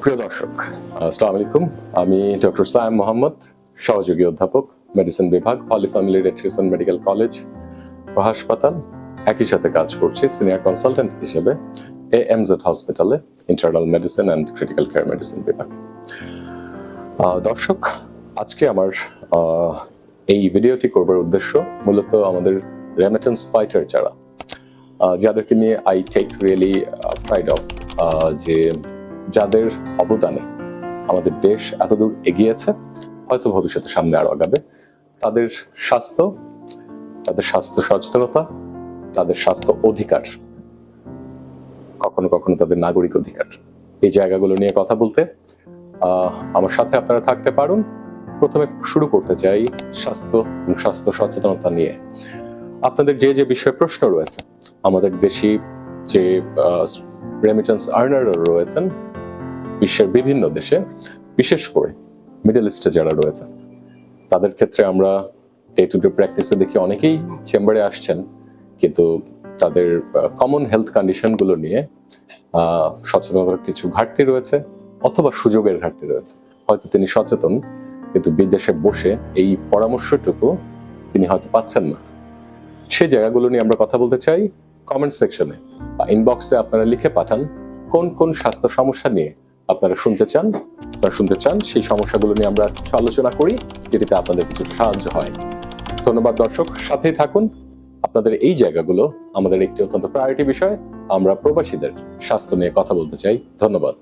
প্রিয় দর্শক, আসসালামু আলাইকুম। আমি ডক্টর সায়েম মোহাম্মদ, সহযোগী অধ্যাপক, মেডিসিন বিভাগ, হলি ফ্যামিলি রেট্রিসন মেডিকেল কলেজ ও হাসপাতাল। একই সাথে কাজ করছি সিনিয়র কনসালটেন্ট হিসেবে AMZ হসপিটালে, internal medicine and critical care medicine বিভাগ। দর্শক, আজকে আমার এই ভিডিওটি করবার উদ্দেশ্য মূলত আমাদের রেমিটেন্স ফাইটার যাদেরকে নিয়ে I take really pride of, যে যাদের অবদানে আমাদের দেশ এতদূর এগিয়েছে, হয়তো ভবিষ্যতে সামনে আরো আগাবে। তাদের স্বাস্থ্য সচেতনতা, তাদের স্বাস্থ্য অধিকার, কখনো কখনো তাদের নাগরিক অধিকার, এই জায়গাগুলো নিয়ে কথা বলতে আমার সাথে আপনারা থাকতে পারুন। প্রথমে শুরু করতে চাই স্বাস্থ্য এবং স্বাস্থ্য সচেতনতা নিয়ে। আপনাদের যে যে বিষয়ে প্রশ্ন রয়েছে, আমাদের দেশি যে রেমিটেন্স আর্নাররা রয়েছেন বিশ্বের বিভিন্ন দেশে, বিশেষ করে মিডল ইস্টে যারা রয়েছেন, তাদের ক্ষেত্রে আমরা ডে টু ডে প্র্যাকটিসে দেখি অনেকেই চেম্বারে আসছেন, কিন্তু তাদের কমন হেলথ কন্ডিশনগুলো নিয়ে সচেতনতার কিছু ঘাটতি রয়েছে অথবা সুযোগের ঘাটতি রয়েছে। হয়তো তিনি সচেতন, কিন্তু বিদেশে বসে এই পরামর্শটুকু তিনি হয়তো পাচ্ছেন না। সেই জায়গাগুলো নিয়ে আমরা কথা বলতে চাই। কমেন্ট সেকশনে বা ইনবক্সে আপনারা লিখে পাঠান কোন কোন স্বাস্থ্য সমস্যা নিয়ে আপনারা শুনতে চান, সেই সমস্যাগুলো নিয়ে আমরা আলোচনা করি, যেটিতে আপনাদের কিছু সাহায্য হয়। ধন্যবাদ দর্শক, সাথেই থাকুন। আপনাদের এই জায়গাগুলো আমাদের একটি অত্যন্ত প্রায়োরিটি বিষয়। আমরা প্রবাসীদের স্বাস্থ্য নিয়ে কথা বলতে চাই। ধন্যবাদ।